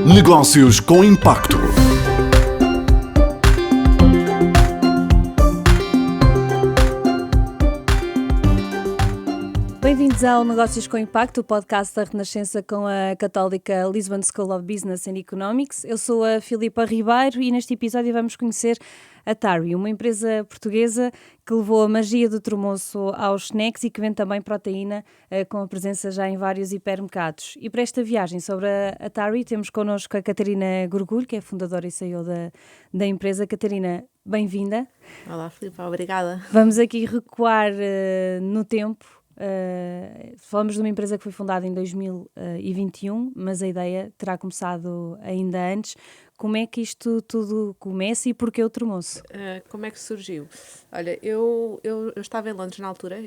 Negócios com Impacto. Bem-vindos ao Negócios com Impacto, o podcast da Renascença com a católica Lisbon School of Business and Economics. Eu sou a Filipa Ribeiro e neste episódio vamos conhecer a Tari, uma empresa portuguesa que levou a magia do tremoço aos snacks e que vende também proteína com a presença já em vários hipermercados. E para esta viagem sobre a Tari temos connosco a Catarina Gorgulho, que é fundadora e CEO da empresa. Catarina, bem-vinda. Olá, Filipa, obrigada. Vamos aqui recuar no tempo. Falamos de uma empresa que foi fundada em 2021, mas a ideia terá começado ainda antes. Como é que isto tudo começa e porquê o tremoço? Como é que surgiu? Olha, eu estava em Londres na altura,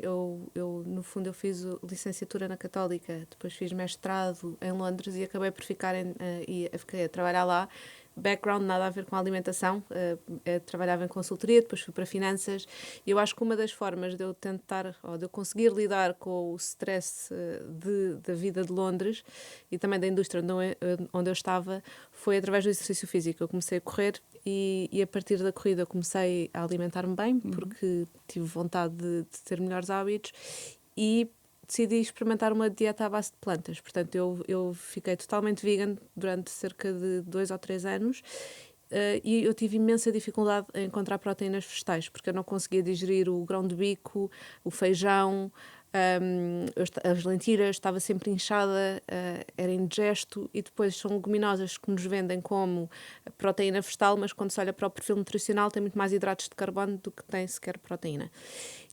no fundo eu fiz licenciatura na Católica, depois fiz mestrado em Londres e acabei por ficar fiquei a trabalhar lá. Background nada a ver com a alimentação, trabalhava em consultoria, depois fui para finanças e eu acho que uma das formas de eu tentar, ou de eu conseguir lidar com o stress da vida de Londres e também da indústria onde eu estava foi através do exercício físico. Eu comecei a correr e a partir da corrida comecei a alimentar-me bem, porque tive vontade de ter melhores hábitos e decidi experimentar uma dieta à base de plantas. Portanto, eu fiquei totalmente vegan durante cerca de 2 ou 3 anos e eu tive imensa dificuldade em encontrar proteínas vegetais, porque eu não conseguia digerir o grão de bico, o feijão, as lentilhas, estava sempre inchada, era indigesto, e depois são leguminosas que nos vendem como proteína vegetal, mas quando se olha para o perfil nutricional tem muito mais hidratos de carbono do que tem sequer proteína.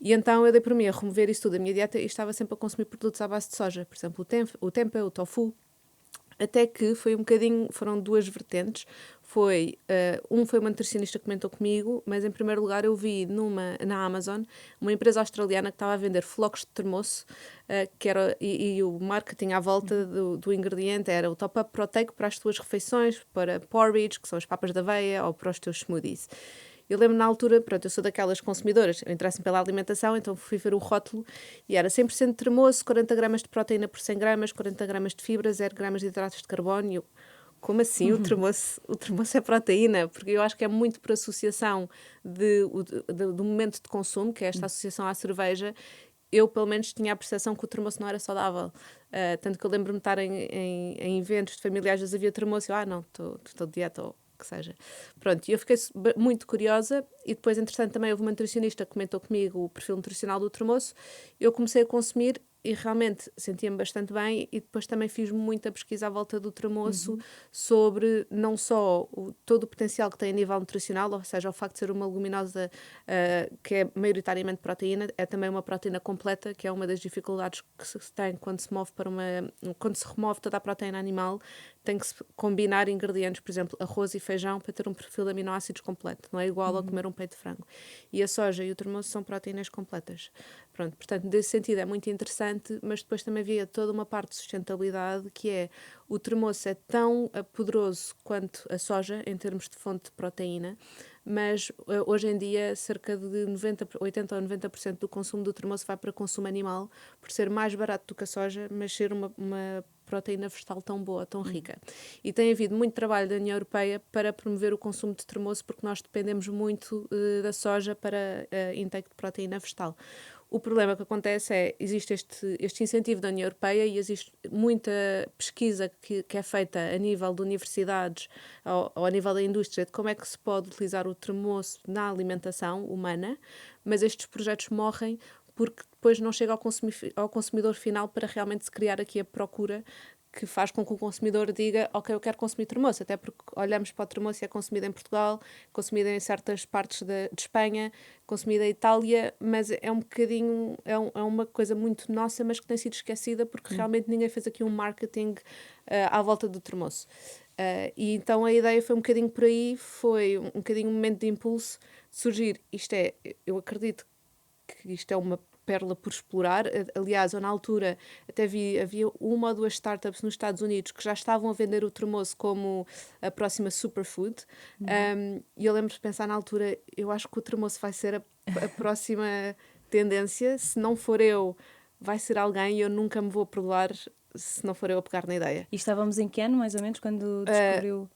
E então eu dei por mim a remover isso tudo da minha dieta e estava sempre a consumir produtos à base de soja, por exemplo, o tempeh, o tofu, até que foram duas vertentes. Foi uma nutricionista que comentou comigo, mas em primeiro lugar eu vi na Amazon uma empresa australiana que estava a vender flocos de termoço, e o marketing à volta do ingrediente era o top-up proteico para as tuas refeições, para porridge, que são as papas de aveia, ou para os teus smoothies. Eu lembro na altura, eu sou daquelas consumidoras, eu interesso-me pela alimentação, então fui ver o rótulo e era 100% de tremoço, 40 gramas de proteína por 100 gramas, 40 gramas de fibra, 0 gramas de hidratos de carbono. E eu, como assim o tremoço é proteína? Porque eu acho que é muito por associação do momento de consumo, que é esta associação à cerveja. Eu, pelo menos, tinha a percepção que o tremoço não era saudável. Tanto que eu lembro-me de estar em eventos de familiares, havia tremoço e eu, não, estou de dieta ou que seja. Pronto, e eu fiquei muito curiosa e depois, entretanto, também houve uma nutricionista que comentou comigo o perfil nutricional do tremoço. Eu comecei a consumir e realmente sentia-me bastante bem e depois também fiz muita pesquisa à volta do tremoço sobre não só todo o potencial que tem a nível nutricional, ou seja, o facto de ser uma leguminosa que é maioritariamente proteína, é também uma proteína completa, que é uma das dificuldades que se tem quando se remove toda a proteína animal. Tem que se combinar ingredientes, por exemplo, arroz e feijão, para ter um perfil de aminoácidos completo. Não é igual a comer um peito de frango. E a soja e o tremoço são proteínas completas. Pronto, portanto, nesse sentido é muito interessante, mas depois também havia toda uma parte de sustentabilidade, que é o tremoço é tão poderoso quanto a soja, em termos de fonte de proteína, mas hoje em dia cerca de 80 ou 90% do consumo do tremoço vai para consumo animal, por ser mais barato do que a soja, mas ser uma proteína vegetal tão boa, tão rica. E tem havido muito trabalho da União Europeia para promover o consumo de tremoço, porque nós dependemos muito da soja para intake de proteína vegetal. O problema que acontece é, existe este incentivo da União Europeia e existe muita pesquisa que é feita a nível de universidades ou a nível da indústria de como é que se pode utilizar o tremoço na alimentação humana, mas estes projetos morrem porque depois não chega ao consumidor final para realmente se criar aqui a procura que faz com que o consumidor diga, ok, eu quero consumir tremoço, até porque olhamos para o tremoço e é consumido em Portugal, consumido em certas partes de Espanha, consumido em Itália, mas é um bocadinho, é uma coisa muito nossa, mas que tem sido esquecida porque realmente ninguém fez aqui um marketing à volta do tremoço. E então a ideia foi um bocadinho por aí, foi um bocadinho um momento de impulso de surgir. Eu acredito que isto é uma pérola por explorar. Aliás, eu na altura até havia uma ou duas startups nos Estados Unidos que já estavam a vender o tremoço como a próxima superfood. E eu lembro de pensar na altura, eu acho que o tremoço vai ser a próxima tendência. Se não for eu, vai ser alguém e eu nunca me vou perdoar se não for eu a pegar na ideia. E estávamos em que ano, mais ou menos, quando descobriu?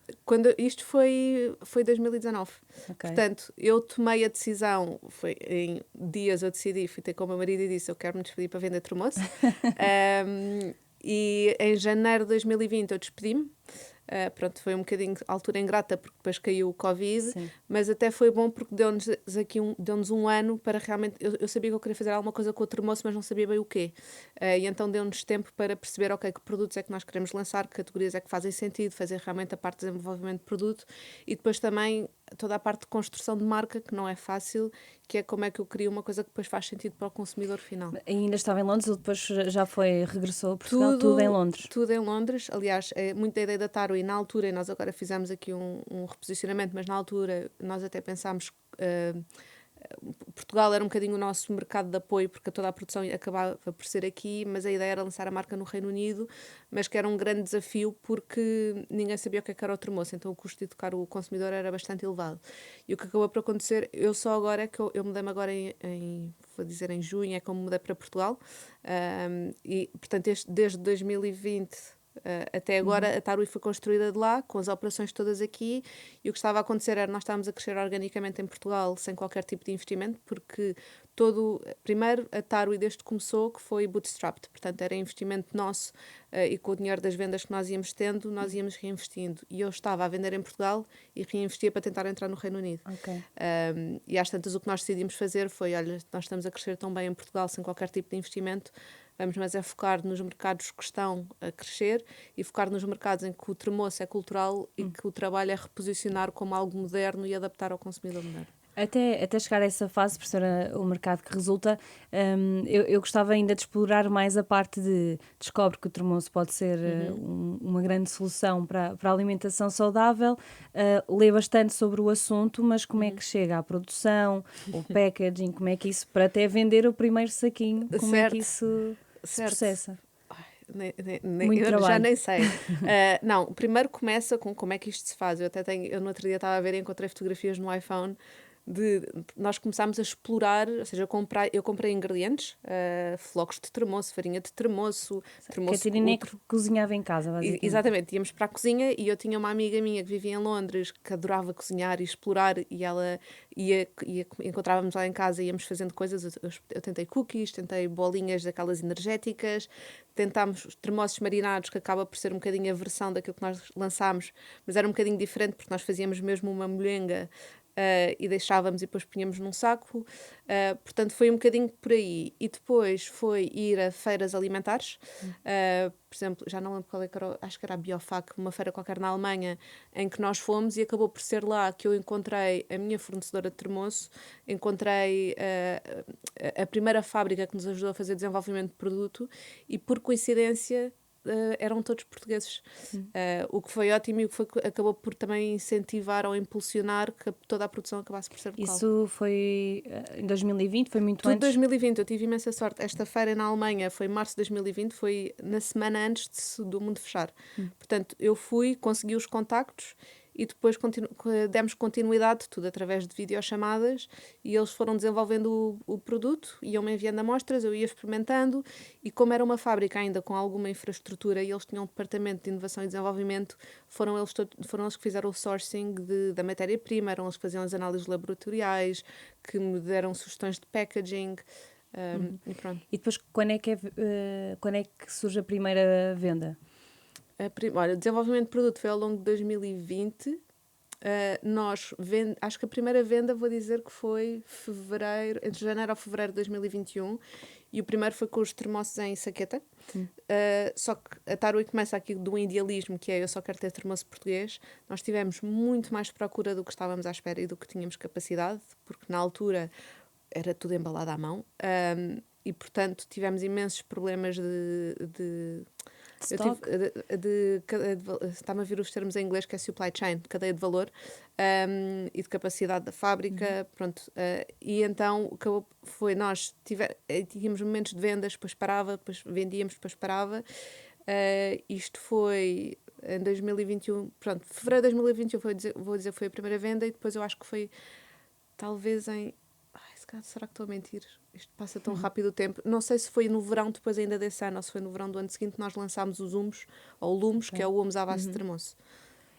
Isto foi 2019. Ok. Portanto, eu tomei a decisão, foi em dias eu decidi, fui ter com o meu marido e disse, eu quero me despedir para vender termoço. E em janeiro de 2020 eu despedi-me. Pronto, foi um bocadinho altura ingrata porque depois caiu o Covid, Sim. mas até foi bom porque deu-nos um ano para realmente, eu sabia que eu queria fazer alguma coisa com o termoço, mas não sabia bem o quê. E então deu-nos tempo para perceber, ok, que produtos é que nós queremos lançar, que categorias é que fazem sentido, fazer realmente a parte de desenvolvimento de produto e depois também toda a parte de construção de marca, que não é fácil, que é como é que eu crio uma coisa que depois faz sentido para o consumidor final. E ainda estava em Londres, ou depois regressou a Portugal, tudo em Londres? Tudo em Londres. Aliás, é muito da ideia da Taro e na altura, e nós agora fizemos aqui um reposicionamento, mas na altura nós até pensámos Portugal era um bocadinho o nosso mercado de apoio, porque toda a produção acabava por ser aqui, mas a ideia era lançar a marca no Reino Unido, mas que era um grande desafio porque ninguém sabia o que era o termoço, então o custo de educar o consumidor era bastante elevado. E o que acabou por acontecer, eu só agora, eu mudei-me agora vou dizer em junho, é como mudei para Portugal, e portanto desde 2020... até agora a Tarui foi construída de lá, com as operações todas aqui, e o que estava a acontecer era nós estávamos a crescer organicamente em Portugal sem qualquer tipo de investimento, porque primeiro a Tarui desde que começou que foi bootstrapped, portanto era investimento nosso e com o dinheiro das vendas que nós íamos tendo, nós íamos reinvestindo, e eu estava a vender em Portugal e reinvestia para tentar entrar no Reino Unido. Okay. E às tantas o que nós decidimos fazer foi, olha, nós estamos a crescer tão bem em Portugal sem qualquer tipo de investimento, vamos mais é focar nos mercados que estão a crescer e focar nos mercados em que o termoço é cultural e que o trabalho é reposicionar como algo moderno e adaptar ao consumidor moderno. Até chegar a essa fase, perceber o mercado que resulta, eu gostava ainda de explorar mais a parte de descobre que o termoço pode ser uma grande solução para a alimentação saudável, lê bastante sobre o assunto, mas como é que chega à produção, o packaging, como é que isso, para até vender o primeiro saquinho, como é que isso se processa? Eu trabalho. já nem sei. Não, primeiro começa com como é que isto se faz. Eu no outro dia estava a ver e encontrei fotografias no iPhone nós começámos a explorar, ou seja, eu comprei ingredientes, flocos de termoço, farinha de termoço. Catarina é que cozinhava em casa, basicamente. Exatamente, íamos para a cozinha e eu tinha uma amiga minha que vivia em Londres que adorava cozinhar e explorar, e ela encontrávamos lá em casa e íamos fazendo coisas. Eu tentei cookies, tentei bolinhas daquelas energéticas, tentámos termossos marinados, que acaba por ser um bocadinho a versão daquilo que nós lançámos, mas era um bocadinho diferente porque nós fazíamos mesmo uma molhenga e deixávamos e depois punhamos num saco. Portanto, foi um bocadinho por aí. E depois foi ir a feiras alimentares. Por exemplo, já não lembro qual é que era, acho que era a Biofac, uma feira qualquer na Alemanha, em que nós fomos, e acabou por ser lá que eu encontrei a minha fornecedora de termoço, encontrei a primeira fábrica que nos ajudou a fazer desenvolvimento de produto, e por coincidência eram todos portugueses, o que foi ótimo e o que acabou por também incentivar ou impulsionar que toda a produção acabasse por ser local. Isso foi em 2020? Foi muito Tudo antes? 2020, eu tive imensa sorte. Esta feira na Alemanha foi em março de 2020, foi na semana antes do mundo fechar. Portanto, eu fui, consegui os contactos e depois demos continuidade, tudo através de videochamadas, e eles foram desenvolvendo o produto, iam-me enviando amostras, eu ia experimentando, e como era uma fábrica ainda com alguma infraestrutura e eles tinham um departamento de inovação e desenvolvimento, foram eles que fizeram o sourcing da matéria-prima, eram eles que faziam as análises laboratoriais, que me deram sugestões de packaging, e pronto. E depois, quando é que surge a primeira venda? Olha, o desenvolvimento de produto foi ao longo de 2020. Acho que a primeira venda, vou dizer que foi entre janeiro a fevereiro de 2021, e o primeiro foi com os termossos em saqueta. Só que a Tarui começa aqui de um idealismo, que é eu só quero ter termoço português. Nós tivemos muito mais procura do que estávamos à espera e do que tínhamos capacidade, porque na altura era tudo embalado à mão, e portanto tivemos imensos problemas de está-me a vir os termos em inglês, que é supply chain, cadeia de valor, e de capacidade da fábrica, pronto. E então nós tínhamos momentos de vendas, depois parava, depois vendíamos, depois parava. Isto foi em 2021, pronto, fevereiro de 2021 vou dizer foi a primeira venda, e depois eu acho que foi talvez será que estou a mentir? Isto passa tão rápido o tempo. Não sei se foi no verão, depois ainda desse ano, ou se foi no verão do ano seguinte, nós lançámos os humos, ou lumos, que é o humus à base de tremoço.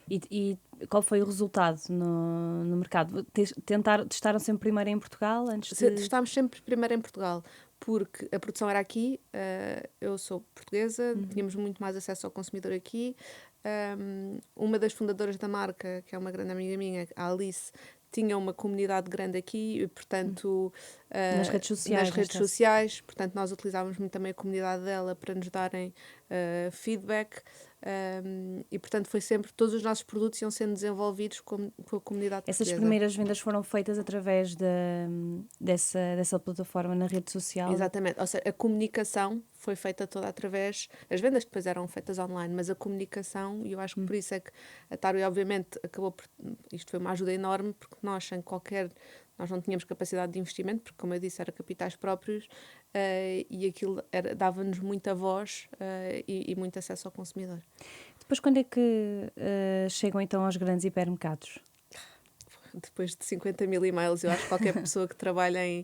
E qual foi o resultado no mercado? Testaram sempre primeiro em Portugal antes de... Estávamos sempre primeiro em Portugal, porque a produção era aqui, eu sou portuguesa, tínhamos muito mais acesso ao consumidor aqui. Uma das fundadoras da marca, que é uma grande amiga minha, a Alice, tinha uma comunidade grande aqui e, portanto... Nas redes sociais. Portanto, nós utilizávamos muito também a comunidade dela para nos darem feedback. E, portanto, foi sempre... Todos os nossos produtos iam sendo desenvolvidos com a comunidade Essas portuguesa. primeiras vendas foram feitas através dessa plataforma na rede social? Exatamente. Ou seja, a comunicação foi feita toda através... As vendas depois eram feitas online, mas a comunicação, e eu acho que por isso é que a Tarui, obviamente, acabou por... Isto foi uma ajuda enorme, porque nós, sem qualquer... Nós não tínhamos capacidade de investimento, porque, como eu disse, era capitais próprios, e aquilo dava-nos muita voz e muito acesso ao consumidor. Depois, quando é que chegam então aos grandes hipermercados? Depois de 50 mil e-mails, eu acho que qualquer pessoa que trabalha em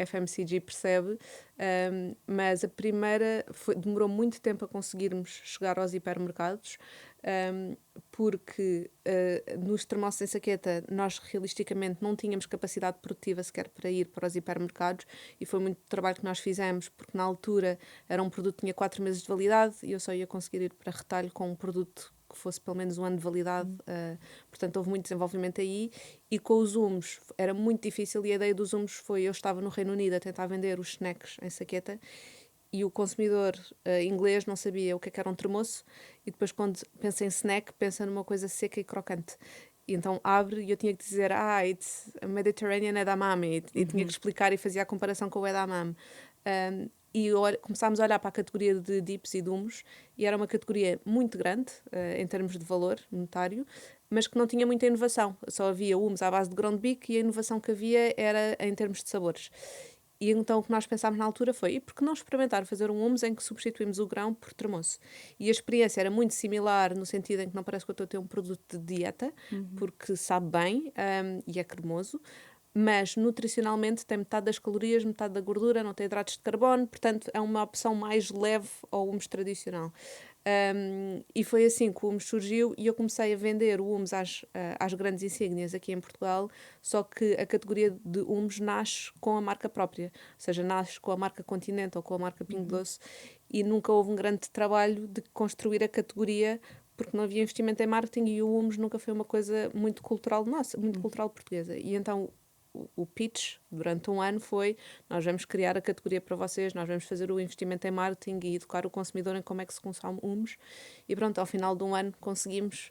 FMCG percebe, mas a primeira demorou muito tempo a conseguirmos chegar aos hipermercados, porque nos termossos em saqueta nós realisticamente não tínhamos capacidade produtiva sequer para ir para os hipermercados, e foi muito trabalho que nós fizemos, porque na altura era um produto que tinha 4 meses de validade e eu só ia conseguir ir para retalho com um produto que fosse pelo menos 1 ano de validade, portanto houve muito desenvolvimento aí. E com os humos era muito difícil, e a ideia dos humos foi, eu estava no Reino Unido a tentar vender os snacks em saqueta, e o consumidor inglês não sabia o que era um tremoço, e depois quando pensa em snack, pensa numa coisa seca e crocante. E então abre e eu tinha que dizer, it's a Mediterranean edamame, e tinha que explicar e fazia a comparação com o edamame. E começámos a olhar para a categoria de dips e de humos, e era uma categoria muito grande em termos de valor monetário, mas que não tinha muita inovação. Só havia humos à base de ground beef, e a inovação que havia era em termos de sabores. E então o que nós pensámos na altura foi, e por que não experimentar fazer um hummus em que substituímos o grão por tremoço? E a experiência era muito similar, no sentido em que não parece que eu estou a ter um produto de dieta, porque sabe bem e é cremoso, mas nutricionalmente tem metade das calorias, metade da gordura, não tem hidratos de carbono, portanto é uma opção mais leve ao hummus tradicional. E foi assim que o hummus surgiu, e eu comecei a vender o hummus às grandes insígnias aqui em Portugal, só que a categoria de hummus nasce com a marca própria, ou seja, nasce com a marca Continente ou com a marca Pingo Doce, e nunca houve um grande trabalho de construir a categoria, porque não havia investimento em marketing, e o hummus nunca foi uma coisa muito cultural nossa, muito cultural portuguesa. E então o pitch durante um ano foi, nós vamos criar a categoria para vocês, nós vamos fazer o investimento em marketing e educar o consumidor em como é que se consome hummus, e pronto, ao final de um ano conseguimos,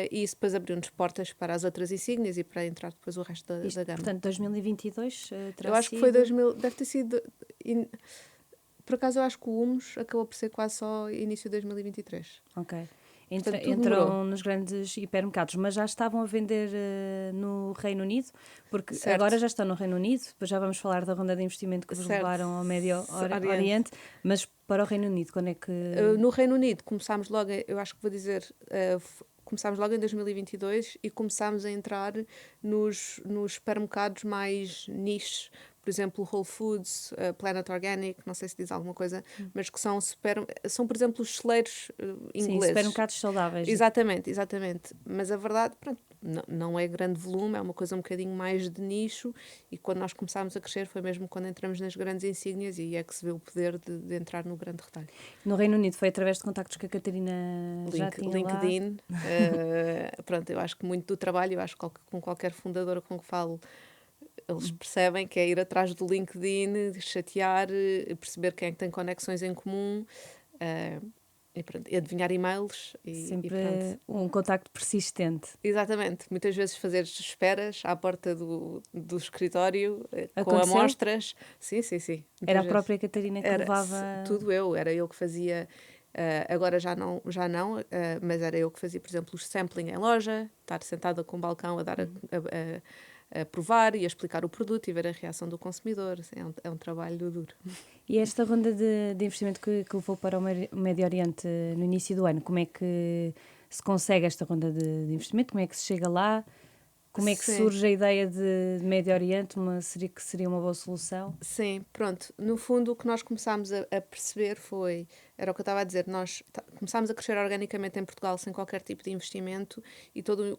e isso depois abriu-nos portas para as outras insígnias e para entrar depois o resto da gama. Portanto, 2022 terá eu acho que foi 2000, deve ter sido... Por acaso eu acho que o hummus acabou por ser quase só início de 2023. Ok. Portanto, Entram nos grandes hipermercados, mas já estavam a vender no Reino Unido, porque certo. Agora já estão no Reino Unido, depois já vamos falar da ronda de investimento que vos levaram ao Médio Oriente, mas para o Reino Unido, quando é que... No Reino Unido começámos logo, eu acho que vou dizer... começámos logo em 2022 e começámos a entrar nos supermercados mais niches, por exemplo, Whole Foods, Planet Organic, não sei se diz alguma coisa, mas que são, por exemplo, os celeiros ingleses. Sim, supermercados saudáveis. Exatamente. Mas a verdade, pronto, não é grande volume, é uma coisa um bocadinho mais de nicho, e quando nós começámos a crescer foi mesmo quando entramos nas grandes insígnias, e aí é que se vê o poder de entrar no grande retalho. No Reino Unido foi através de contactos que a Catarina já tinha LinkedIn, pronto, eu acho que muito do trabalho, eu acho que com qualquer fundadora com que falo, eles percebem que é ir atrás do LinkedIn, chatear, perceber quem é que tem conexões em comum, e pronto, adivinhar e-mails. Sempre um contacto persistente. Exatamente. Muitas vezes fazer esperas à porta do escritório, com Aconteceu? amostras. Sim. Era a própria Catarina que levava... Tudo era eu que fazia... agora já não, mas era eu que fazia, por exemplo, o sampling em loja, estar sentada com o balcão a dar a provar e a explicar o produto e ver a reação do consumidor. É um trabalho duro. E esta ronda de investimento que levou para o Médio Oriente no início do ano, como é que se consegue esta ronda de investimento? Como é que se chega lá? como é que Sim. surge a ideia de Médio Oriente, que seria uma boa solução? Sim, pronto. No fundo, o que nós começámos a perceber era o que eu estava a dizer, começámos a crescer organicamente em Portugal sem qualquer tipo de investimento e todo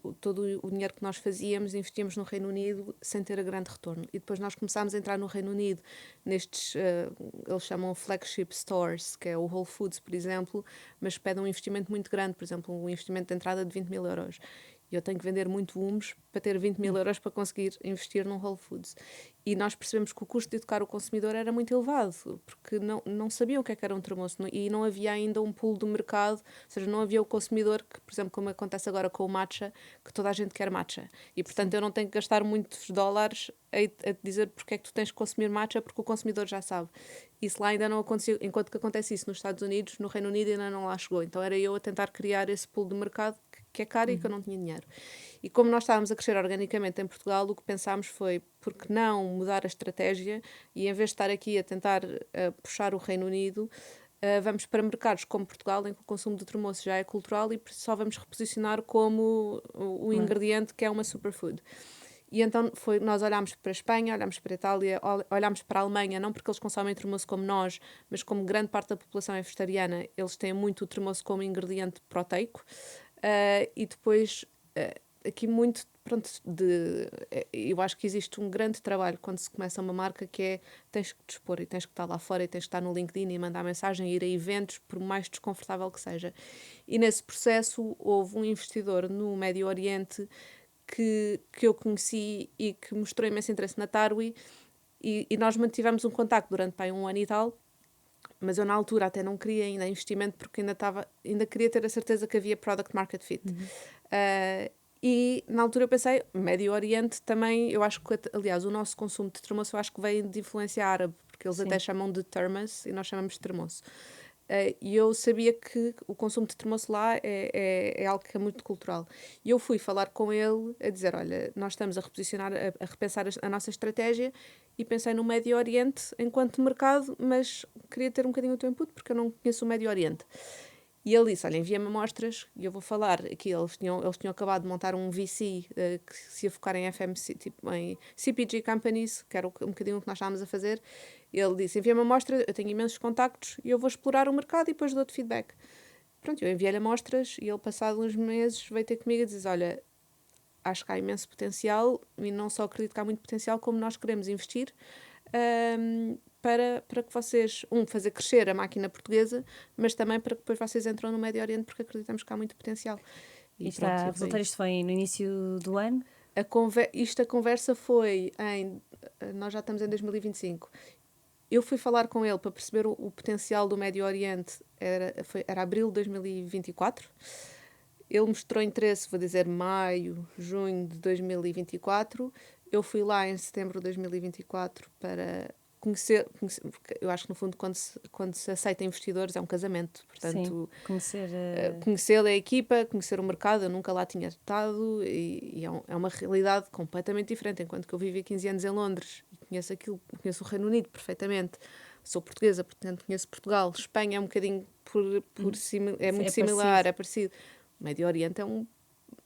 o dinheiro que nós fazíamos, investíamos no Reino Unido sem ter a grande retorno. E depois nós começámos a entrar no Reino Unido nestes, eles chamam flagship stores, que é o Whole Foods, por exemplo, mas pedem um investimento muito grande, por exemplo, um investimento de entrada de 20 mil euros. E eu tenho que vender muito humos para ter 20 mil euros para conseguir investir num Whole Foods. E nós percebemos que o custo de educar o consumidor era muito elevado, porque não sabiam o que era um termoço e não havia ainda um pool do mercado, ou seja, não havia o consumidor que, por exemplo, como acontece agora com o matcha, que toda a gente quer matcha. E, portanto, eu não tenho que gastar muitos dólares a dizer porque é que tu tens que consumir matcha, porque o consumidor já sabe. Isso lá ainda não aconteceu, enquanto que acontece isso nos Estados Unidos, no Reino Unido ainda não lá chegou. Então era eu a tentar criar esse pool de mercado que é caro e que eu não tinha dinheiro. E como nós estávamos a crescer organicamente em Portugal, o que pensámos foi, por que não mudar a estratégia e em vez de estar aqui a tentar puxar o Reino Unido, vamos para mercados como Portugal, em que o consumo de termoço já é cultural e só vamos reposicionar como o ingrediente que é uma superfood. E então nós olhámos para a Espanha, olhámos para a Itália, olhámos para a Alemanha, não porque eles consomem termoço como nós, mas como grande parte da população é vegetariana, eles têm muito o termoço como ingrediente proteico. E depois, aqui muito, pronto, eu acho que existe um grande trabalho quando se começa uma marca que é, tens que te expor e tens que estar lá fora e tens que estar no LinkedIn e mandar mensagem, ir a eventos, por mais desconfortável que seja. E nesse processo houve um investidor no Médio Oriente que eu conheci e que mostrou imenso interesse na Tarwi e nós mantivemos um contacto durante um ano e tal, mas eu na altura até não queria ainda investimento porque ainda queria ter a certeza que havia product market fit. E na altura eu pensei, Médio Oriente também, eu acho que, aliás, o nosso consumo de termoço eu acho que vem de influência árabe, porque eles até chamam de termos e nós chamamos de termoço. E eu sabia que o consumo de termoço lá é algo que é muito cultural. E eu fui falar com ele a dizer, olha, nós estamos a reposicionar, a repensar a nossa estratégia e pensei no Médio Oriente enquanto mercado, mas queria ter um bocadinho o teu input porque eu não conheço o Médio Oriente. E ele disse, olha, envia-me amostras e eu vou falar. Aqui eles tinham acabado de montar um VC que se ia focar em FMC, tipo em CPG companies, que era um bocadinho o que nós estávamos a fazer. Ele disse, envia-me amostras, eu tenho imensos contactos e eu vou explorar o mercado e depois dou-te feedback. Pronto, eu enviei-lhe amostras e ele, passado uns meses, veio ter comigo e diz, olha, acho que há imenso potencial e não só acredito que há muito potencial, como nós queremos investir para que vocês, fazer crescer a máquina portuguesa, mas também para que depois vocês entram no Médio Oriente porque acreditamos que há muito potencial. E está a resultar, isto foi no início do ano? A conversa foi nós já estamos em 2025. Eu fui falar com ele para perceber o potencial do Médio Oriente, era abril de 2024. Ele mostrou interesse, vou dizer, maio, junho de 2024. Eu fui lá em setembro de 2024 para conhecer, porque eu acho que no fundo quando se aceita investidores é um casamento, portanto. Sim, conhecer a equipa, conhecer o mercado, eu nunca lá tinha estado e é uma realidade completamente diferente, enquanto que eu vivi 15 anos em Londres e conheço o Reino Unido perfeitamente, sou portuguesa, portanto conheço Portugal, Espanha é um bocadinho é muito similar, é parecido. O Médio Oriente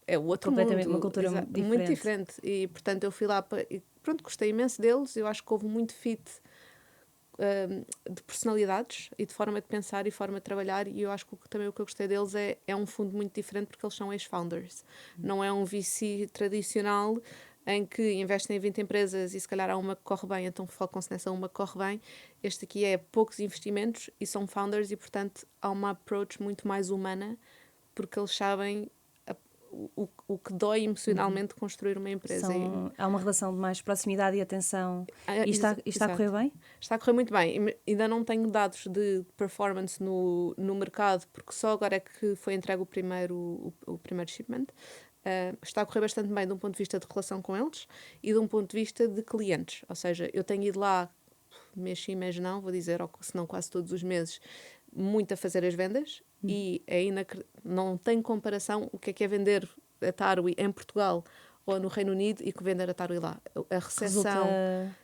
é o outro completamente mundo, uma cultura diferente. muito diferente. E portanto eu fui lá e pronto, gostei imenso deles. Eu acho que houve muito fit de personalidades e de forma de pensar e forma de trabalhar. E eu acho que também o que eu gostei deles é um fundo muito diferente porque eles são ex-founders. Não é um VC tradicional em que investem em 20 empresas e se calhar há uma que corre bem, então focam-se nessa uma que corre bem. Este aqui é poucos investimentos e são founders e portanto há uma approach muito mais humana porque eles sabem o que dói emocionalmente construir uma empresa. Há uma relação de mais proximidade e atenção. E está a correr bem? Está a correr muito bem. Ainda não tenho dados de performance no mercado, porque só agora é que foi entregue o primeiro shipment. Está a correr bastante bem de um ponto de vista de relação com eles e de um ponto de vista de clientes. Ou seja, eu tenho ido lá mês sim, mês não, vou dizer, ou se não quase todos os meses, muito a fazer as vendas e não tem comparação o que é vender a Tarwi em Portugal ou no Reino Unido e que vender a Tarwi lá. A recepção,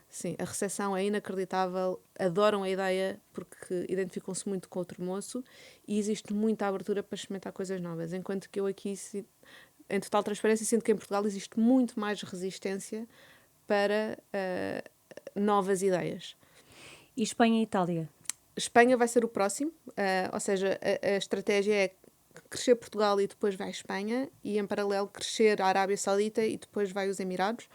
sim, a recepção é inacreditável, adoram a ideia porque identificam-se muito com o termoço e existe muita abertura para experimentar coisas novas, enquanto que eu aqui em total transparência, sinto que em Portugal existe muito mais resistência para novas ideias. E Espanha e Itália? Espanha vai ser o próximo, ou seja, a estratégia é crescer Portugal e depois vai a Espanha, e em paralelo crescer a Arábia Saudita e depois vai os Emirados.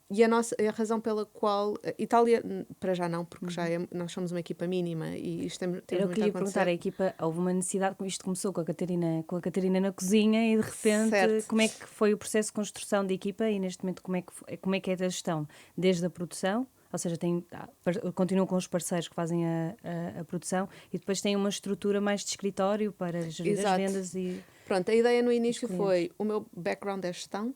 E a razão pela qual... Itália, para já não, porque nós somos uma equipa mínima e isto temos Era o muito que a ia acontecer. perguntar, a equipa, houve uma necessidade, isto começou com a Catarina na cozinha, e de repente, Certo. como é que foi o processo de construção da equipa, e neste momento como é que é a gestão? Desde a produção, ou seja, continuam com os parceiros que fazem a produção, e depois tem uma estrutura mais de escritório para gerir Exato. as vendas e... Pronto, a ideia no início Os foi, o meu background é gestão,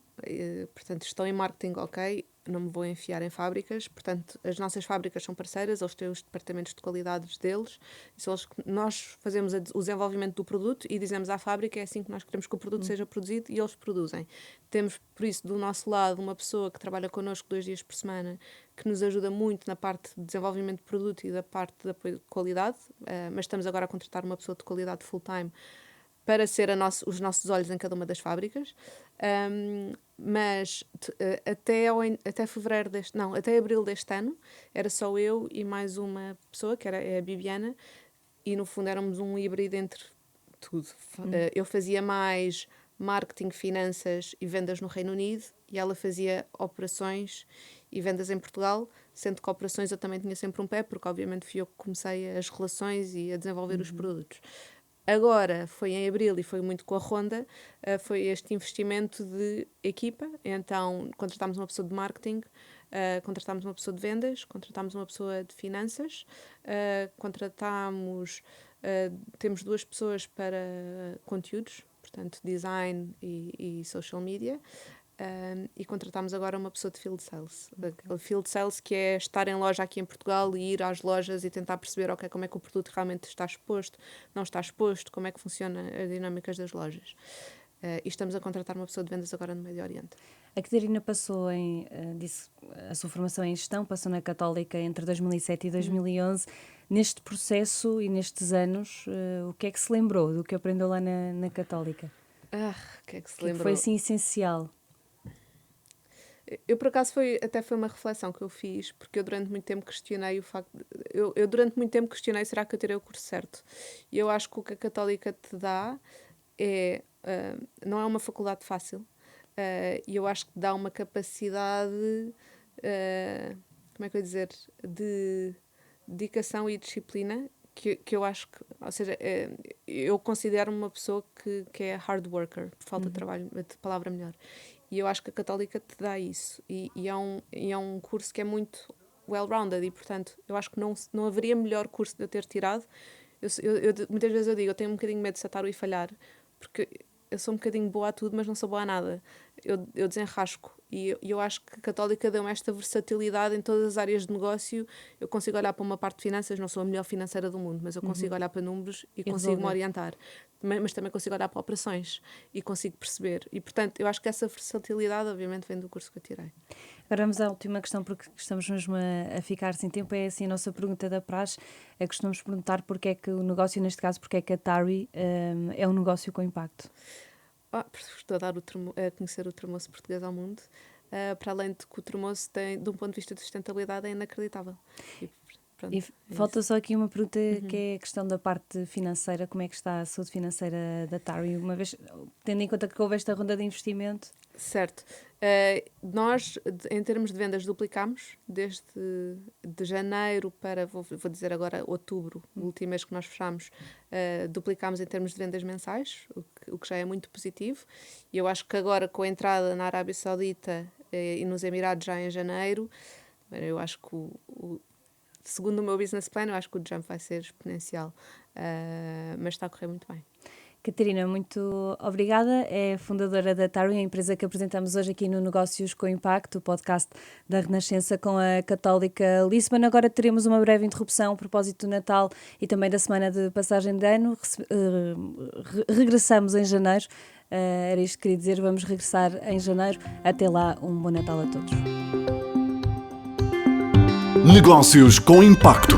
portanto estou em marketing, ok, não me vou enfiar em fábricas, portanto as nossas fábricas são parceiras, eles têm os departamentos de qualidades deles, nós fazemos o desenvolvimento do produto e dizemos à fábrica, é assim que nós queremos que o produto seja produzido, e eles produzem. Temos, por isso, do nosso lado, uma pessoa que trabalha connosco 2 dias por semana, que nos ajuda muito na parte de desenvolvimento de produto e da parte de apoio de qualidade, mas estamos agora a contratar uma pessoa de qualidade full-time para ser os nossos olhos em cada uma das fábricas, mas até abril deste ano era só eu e mais uma pessoa, que era a Bibiana, e no fundo éramos um híbrido entre tudo. Eu fazia mais marketing, finanças e vendas no Reino Unido, e ela fazia operações e vendas em Portugal, sendo que operações eu também tinha sempre um pé, porque obviamente fui eu que comecei as relações e a desenvolver os produtos. Agora, foi em abril e foi muito com a Ronda, foi este investimento de equipa, então contratámos uma pessoa de marketing, contratámos uma pessoa de vendas, contratámos uma pessoa de finanças, temos 2 pessoas para conteúdos, portanto design e social media, e contratámos agora uma pessoa de field sales. Okay. Field sales, que é estar em loja aqui em Portugal e ir às lojas e tentar perceber como é que o produto realmente está exposto, não está exposto, como é que funciona as dinâmicas das lojas. E estamos a contratar uma pessoa de vendas agora no Médio Oriente. A Catarina passou disse a sua formação em gestão, passou na Católica entre 2007 e 2011. Neste processo e nestes anos, o que é que se lembrou do que aprendeu lá na Católica? O que é que se lembrou? Que foi assim essencial? Eu, por acaso, foi uma reflexão que eu fiz, porque eu durante muito tempo questionei o facto... Eu durante muito tempo questionei, será que eu tirei o curso certo? E eu acho que o que a Católica te dá não é uma faculdade fácil, e eu acho que dá uma capacidade, como é que eu ia dizer, de dedicação e disciplina, que eu acho que, ou seja, eu considero-me uma pessoa que é hard worker, por falta de trabalho, de palavra melhor. E eu acho que a Católica te dá isso. E é um curso que é muito well-rounded, e, portanto, eu acho que não haveria melhor curso de eu ter tirado. Muitas vezes eu digo, eu tenho um bocadinho medo de saltar e falhar, porque eu sou um bocadinho boa a tudo, mas não sou boa a nada. Eu desenrasco. E eu acho que a Católica deu-me esta versatilidade em todas as áreas de negócio. Eu consigo olhar para uma parte de finanças, não sou a melhor financeira do mundo, mas eu consigo olhar para números e consigo-me orientar. Mas também consigo olhar para operações e consigo perceber. E, portanto, eu acho que essa versatilidade, obviamente, vem do curso que eu tirei. Agora vamos à última questão, porque estamos mesmo a ficar sem tempo. É assim a nossa pergunta da praxe. Costumamos perguntar porque é que o negócio, neste caso, porque é que a TARI é um negócio com impacto. Estou a dar a conhecer o termoço português ao mundo, para além de que o termoço tem, de um ponto de vista de sustentabilidade, é inacreditável. E falta só aqui uma pergunta, que é a questão da parte financeira. Como é que está a saúde financeira da TARI? Uma vez, tendo em conta que houve esta ronda de investimento. Certo. Nós, em termos de vendas, duplicámos desde de janeiro para, vou dizer agora, outubro, o último mês que nós fechámos, duplicámos em termos de vendas mensais, o que já é muito positivo. E eu acho que agora, com a entrada na Arábia Saudita e nos Emirados já em janeiro, eu acho que segundo o meu business plan, eu acho que o jump vai ser exponencial, mas está a correr muito bem. Catarina, muito obrigada. É fundadora da TARI, a empresa que apresentamos hoje aqui no Negócios com Impacto, o podcast da Renascença com a Católica Lisbon. Agora teremos uma breve interrupção a propósito do Natal e também da semana de passagem de ano. Regressamos em janeiro. Era isto que queria dizer, vamos regressar em janeiro. Até lá, um bom Natal a todos. Negócios com Impacto.